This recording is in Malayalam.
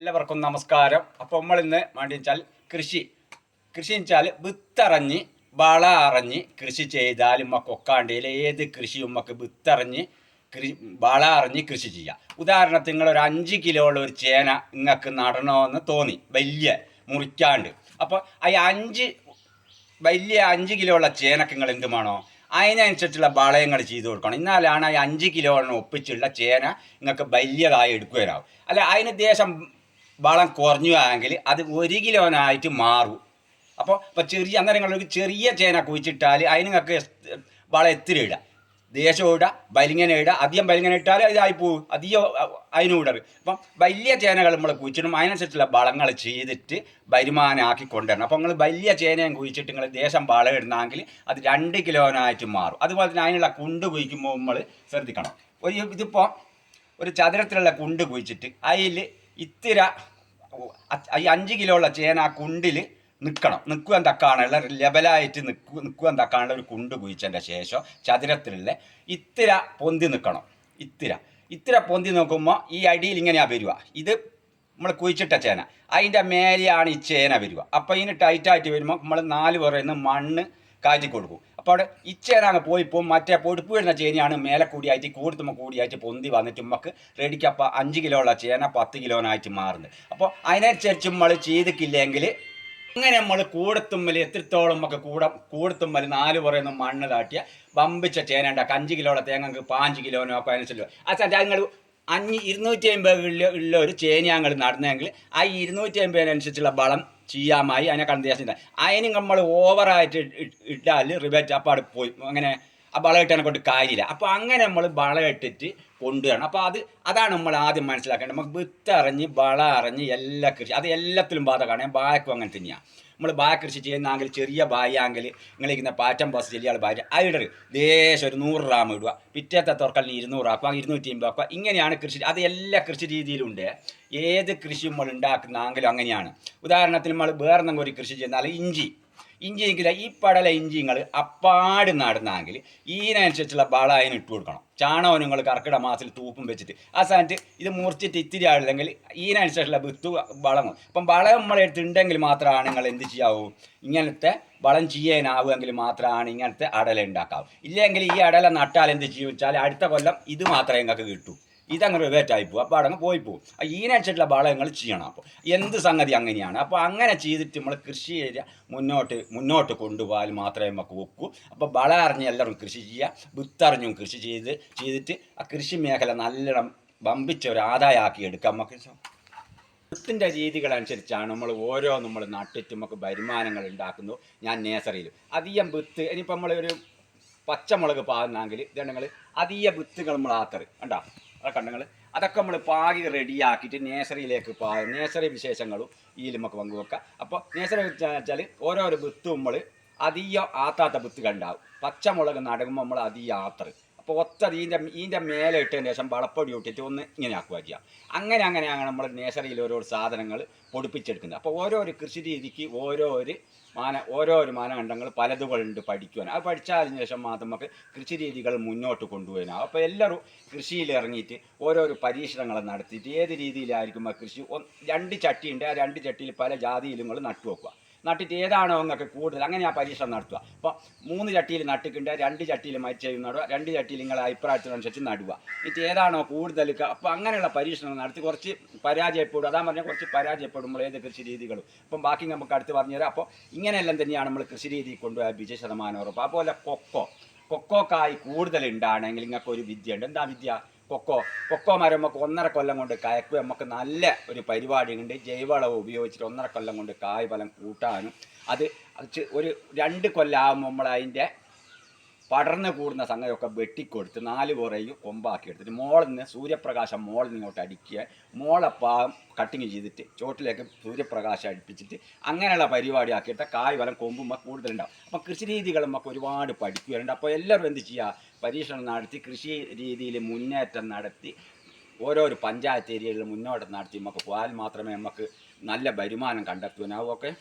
എല്ലാവർക്കും നമസ്കാരം. അപ്പോൾ നമ്മൾ ഇന്ന് വേണ്ടിച്ചാൽ കൃഷി വെച്ചാൽ വിത്തറിഞ്ഞ് വള അറിഞ്ഞ് കൃഷി ചെയ്താൽ നമുക്ക് ഒക്കാണ്ടിയിൽ ഏത് കൃഷിയും നമുക്ക് വിത്തറിഞ്ഞ് വള അറിഞ്ഞ് കൃഷി ചെയ്യാം. ഉദാഹരണത്തിന് നിങ്ങളൊരു 5 കിലോ ഉള്ള ഒരു ചേന നിങ്ങൾക്ക് നടണമെന്ന് തോന്നി, വലിയ മുറിക്കാണ്ട്. അപ്പോൾ ആ വലിയ 5 കിലോ ഉള്ള ചേനക്ക് നിങ്ങൾ എന്ത് വേണോ അതിനനുസരിച്ചുള്ള വളയങ്ങൾ ചെയ്ത് കൊടുക്കണം. എന്നാലാണ് ആ 5 കിലോന് ഒപ്പിച്ചുള്ള ചേന നിങ്ങൾക്ക് വലിയതായി എടുക്കുവാനാവും. അല്ല അതിന് ദേശം വളം കുറഞ്ഞുവെങ്കിൽ അത് 1 കിലോനായിട്ട് മാറും. അപ്പോൾ ചെറിയ അന്നേരം നിങ്ങളൊരു ചെറിയ ചേന കുഴിച്ചിട്ടാൽ അതിന് നിങ്ങൾക്ക് വളം എത്തിരി ഇടുക, ദേശം ഇടുക, ബലിങ്ങനെ ഇടുക. അധികം ബലിങ്ങനെ ഇട്ടാൽ ഇതായി പോകും, അധികം അതിനും ഇടരുത്. അപ്പം വലിയ ചേനകൾ നമ്മൾ കുഴിച്ചിടും, അതിനനുസരിച്ചുള്ള വളങ്ങൾ ചെയ്തിട്ട് വരുമാനമാക്കി കൊണ്ടുവരണം. അപ്പോൾ നിങ്ങൾ വലിയ ചേനയും കുഴിച്ചിട്ട് നിങ്ങൾ ദേശം വളം ഇടുന്നെങ്കിൽ അത് 2 കിലോനായിട്ട് മാറും. അതുപോലെ തന്നെ അതിനുള്ള കുണ്ട് കുഴിക്കുമ്പോൾ നമ്മൾ ശ്രദ്ധിക്കണം. ഇതിപ്പോൾ ഒരു ചതുരത്തിലുള്ള കുണ്ട് കുഴിച്ചിട്ട് അതിൽ ഇത്തിര ഈ 5 കിലോ ഉള്ള ചേന ആ കുണ്ടിൽ നിൽക്കുവാൻ തക്കാനുള്ള ലെവലായിട്ട് നിൽക്കുവാൻ തക്കാനുള്ള ഒരു കുണ്ട് കുഴിച്ചതിൻ്റെ ശേഷം ചതുരത്തിലുള്ള ഇത്തിര പൊന്തി നിൽക്കണം. ഇത്തിര പൊന്തി നോക്കുമ്പോൾ ഈ അടിയിൽ ഇങ്ങനെയാണ് വരിക. ഇത് നമ്മൾ കുഴിച്ചിട്ട ചേന, അതിൻ്റെ മേലെയാണ് ഈ ചേന വരിക. അപ്പോൾ ഇതിന് ടൈറ്റായിട്ട് വരുമ്പോൾ നമ്മൾ 4 പുറയിൽ മണ്ണ് കാറ്റി കൊടുക്കും. അപ്പോൾ അവിടെ ഇച്ചേന അങ്ങ് പോയിപ്പോൾ മറ്റേ പൊടിപ്പ് വരുന്ന ചേനയാണ് മേലെ കൂടിയായിട്ട് കൂടിയായിട്ട് പൊന്തി വന്നിട്ട് നമുക്ക് റെഡിക്ക്. അപ്പോൾ 5 കിലോ ഉള്ള ചേന 10 കിലോനായിട്ട് മാറുന്നത്. അപ്പോൾ അതിനനുസരിച്ച് നമ്മൾ ചെയ്തിട്ടില്ലെങ്കിൽ അങ്ങനെ നമ്മൾ കൂടത്തുമ്മൽ എത്രത്തോളം നമുക്ക് കൂടത്തുമ്മൽ 4 പുറയുന്ന മണ്ണ് താട്ടിയ വമ്പിച്ച ചേന ഉണ്ടാക്കുക. 5 കിലോയുടെ തേങ്ങക്ക് 5 കിലോനോ ഒക്കെ അനുസരിച്ച് അത് നിങ്ങൾ 250 ഉള്ള ഒരു ചേനയാങ്ങൾ നടന്നെങ്കിൽ ആ 250 വളം ചെയ്യാമായി അതിനെ കണ്ടേഷൻ. അതിന് നമ്മൾ ഓവറായിട്ട് ഇട്ടാൽ റിബേറ്റ് അപ്പോൾ അവിടെ പോയി അങ്ങനെ ആ വളം ഇട്ടതിനെ കൊണ്ട് കാര്യമില്ല. അപ്പോൾ അങ്ങനെ നമ്മൾ വളം ഇട്ടിട്ട് കൊണ്ടുവരണം. അപ്പോൾ അതാണ് നമ്മൾ ആദ്യം മനസ്സിലാക്കേണ്ടത്. നമുക്ക് വിത്തറിഞ്ഞ് വളം അറിഞ്ഞ് എല്ലാ കൃഷി അത് എല്ലാത്തിലും ബാധകമാണ്. ബായക്കും അങ്ങനെ തന്നെയാണ്. നമ്മൾ ബായ കൃഷി ചെയ്യുന്നെങ്കിൽ ചെറിയ ബായാങ്കിൽ നിങ്ങളിരിക്കുന്ന പാറ്റം ബസ് ചെല്ലിയാൾ ബായ അതിടരുത്. ദേശം ഒരു 100 ഗ്രാം ഇടുക, പിറ്റേത്തെ തുറക്കലിന് 200 ആക്കുക, 250 ആക്കുക. ഇങ്ങനെയാണ് കൃഷി. അത് എല്ലാ കൃഷി രീതിയിലുണ്ട്. ഏത് കൃഷി നമ്മൾ ഉണ്ടാക്കുന്നെങ്കിലും അങ്ങനെയാണ്. ഉദാഹരണത്തിന് നമ്മൾ വേറെ എന്തെങ്കിലും ഒരു കൃഷി ചെയ്യുന്നാൽ ഇഞ്ചിയെങ്കിൽ ഈ പടല ഇഞ്ചി നിങ്ങൾ അപ്പാട് നടന്നെങ്കിൽ ഇതിനനുസരിച്ചുള്ള വളം അതിന് ഇട്ട് കൊടുക്കണം. ചാണകം നിങ്ങൾ കർക്കിടക മാസത്തിൽ തൂപ്പും വെച്ചിട്ട് ആ സ്ഥാനത്ത് ഇത് മുറിച്ചിട്ട് ഇത്തിരി ആളില്ലെങ്കിൽ ഇതിനനുസരിച്ചുള്ള വിത്ത് വളങ്ങൾ. അപ്പം വളം നമ്മളെടുത്തുണ്ടെങ്കിൽ മാത്രമാണ് നിങ്ങൾ എന്ത് ചെയ്യാവൂ, ഇങ്ങനത്തെ വളം ചെയ്യാനാവുമെങ്കിൽ മാത്രമാണ് ഇങ്ങനത്തെ അടല ഉണ്ടാക്കാവൂ. ഇല്ലെങ്കിൽ ഈ അടല നട്ടാൽ എന്ത് ചെയ്യും വെച്ചാൽ അടുത്ത കൊല്ലം ഇത് മാത്രമേ നിങ്ങൾക്ക് കിട്ടൂ. ഇതങ്ങനെ റിവേറ്റായി പോകും. അപ്പോൾ അടങ്ങ് പോവും. ഇതിനനുസരിച്ചുള്ള വളങ്ങൾ ചെയ്യണം. അപ്പോൾ എന്ത് സംഗതി അങ്ങനെയാണ്. അപ്പോൾ അങ്ങനെ ചെയ്തിട്ട് നമ്മൾ കൃഷി ഏരിയ മുന്നോട്ട് കൊണ്ടുപോയാൽ മാത്രമേ നമുക്ക് വെക്കൂ. അപ്പോൾ വളം അറിഞ്ഞ് എല്ലാവരും കൃഷി ചെയ്യുക, വിത്തറിഞ്ഞും കൃഷി ചെയ്തിട്ട് ആ കൃഷി മേഖല നല്ലോണം വമ്പിച്ച ഒരു ആദായമാക്കി എടുക്കാം. നമുക്ക് വിത്തിൻ്റെ രീതികളനുസരിച്ചാണ് നമ്മൾ നട്ടിട്ട് നമുക്ക് വരുമാനങ്ങൾ ഉണ്ടാക്കുന്നു. ഞാൻ നേഴ്സറിയിൽ അധികം വിത്ത് ഇനിയിപ്പോൾ നമ്മളൊരു പച്ചമുളക് പാകുന്നെങ്കിൽ ഇതുണ്ടെങ്കിൽ അധികം വിത്തുകൾ നമ്മൾ കണ്ടോ കണ്ടങ്ങൾ അതൊക്കെ നമ്മൾ പാകി റെഡിയാക്കിയിട്ട് നേഴ്സറിയിലേക്ക് നേഴ്സറി വിശേഷങ്ങളും ഇതിൽ നമുക്ക് പങ്കുവെക്കാം. അപ്പോൾ നേഴ്സറി വെച്ചാൽ ഓരോരോ വിത്തും നമ്മൾ അധികം ആത്താത്ത വിത്തുകൾ ഉണ്ടാവും. പച്ചമുളക് നടുമ്പോൾ നമ്മൾ അധികം ആത്തറ്. അപ്പോൾ ഇതിൻ്റെ മേലെ ഇട്ടതിന് ശേഷം വളപ്പൊടി ഇട്ടിട്ട് ഒന്ന് ഇങ്ങനെ ആക്കുക ചെയ്യാം. അങ്ങനെയാണ് നമ്മൾ നേഴ്സറിയിൽ ഓരോ സാധനങ്ങൾ പൊടിപ്പിച്ചെടുക്കുന്നത്. അപ്പോൾ ഓരോരോ കൃഷി രീതിക്ക് ഓരോരോ മാനദണ്ഡങ്ങൾ പലതുകളുണ്ട് പഠിക്കുവാൻ. അത് പഠിച്ചതിന് ശേഷം മാത്രം നമുക്ക് കൃഷി രീതികൾ മുന്നോട്ട് കൊണ്ടുപോകാനാവും. അപ്പോൾ എല്ലാവരും കൃഷിയിൽ ഇറങ്ങിയിട്ട് ഓരോരോ പരീക്ഷണങ്ങൾ നടത്തിയിട്ട് ഏത് രീതിയിലായിരിക്കും ആ കൃഷി 2 ചട്ടിയുണ്ട്, ആ 2 ചട്ടിയിൽ പല ജാതിയിലും നട്ടുവെക്കുക. നട്ടിട്ട് ഏതാണോ നിങ്ങൾക്ക് കൂടുതൽ അങ്ങനെ ആ പരീക്ഷണം നടത്തുക. അപ്പോൾ 3 ചട്ടിയിൽ നട്ടിട്ടുണ്ട്, 2 ചട്ടിയിൽ മരിച്ചു നടുക, 2 ചട്ടിയിൽ നിങ്ങളെ അഭിപ്രായത്തിനനുസരിച്ച് നടുക. എന്നിട്ട് ഏതാണോ കൂടുതൽ അപ്പോൾ അങ്ങനെയുള്ള പരീക്ഷണങ്ങൾ നടത്തി കുറച്ച് പരാജയപ്പെടും. അതാ പറഞ്ഞാൽ കുറച്ച് പരാജയപ്പെടുമ്പോൾ ഏത് കൃഷി രീതികളും ഇപ്പം ബാക്കി നമുക്ക് അടുത്ത് പറഞ്ഞുതരാം. അപ്പോൾ ഇങ്ങനെയെല്ലാം തന്നെയാണ് നമ്മൾ കൃഷി രീതി കൊണ്ടുപോയ വിജയ% ഉറപ്പ്. അതുപോലെ കൊക്കോക്കായി കൂടുതൽ ഉണ്ടാണെങ്കിൽ നിങ്ങൾക്ക് ഒരു വിദ്യ ഉണ്ട്. എന്താ വിദ്യ? കൊക്കോ മരം നമുക്ക് 1.5 കൊല്ലം കൊണ്ട് കയക്കുക. നമുക്ക് നല്ല ഒരു പരിപാടി ഉണ്ട്. ജൈവവളം ഉപയോഗിച്ചിട്ട് 1.5 കൊല്ലം കൊണ്ട് കായ് ഫലം കൂട്ടാനും അത് ഒരു 2 കൊല്ലമാകുമ്പോൾ നമ്മൾ അതിൻ്റെ പടർന്ന് കൂടുന്ന സംഗതിയൊക്കെ വെട്ടിക്കൊടുത്ത് 4 പുറയും കൊമ്പാക്കി എടുത്തിട്ട് മോളിൽ നിന്ന് സൂര്യപ്രകാശം മോളിൽ നിന്നോട്ട് അടിക്കുക. മോളെപ്പാകം കട്ടിങ് ചെയ്തിട്ട് ചോട്ടിലേക്ക് സൂര്യപ്രകാശം അടുപ്പിച്ചിട്ട് അങ്ങനെയുള്ള പരിപാടി ആക്കിയിട്ട് കായ് ഫലം കൊമ്പുമ്പോൾ കൂടുതലുണ്ടാവും. അപ്പം കൃഷി രീതികൾ നമുക്ക് ഒരുപാട് പഠിക്കുകയുണ്ട്. അപ്പോൾ എല്ലാവരും എന്ത് ചെയ്യുക, പരീക്ഷണം നടത്തി കൃഷി രീതിയിൽ മുന്നേറ്റം നടത്തി ഓരോരോ പഞ്ചായത്ത് ഏരിയകളിൽ മുന്നോട്ട് നടത്തി നമുക്ക് പോയാൽ മാത്രമേ നമുക്ക് നല്ല വരുമാനം കണ്ടെത്തുവാനാവും. ഓക്കെ.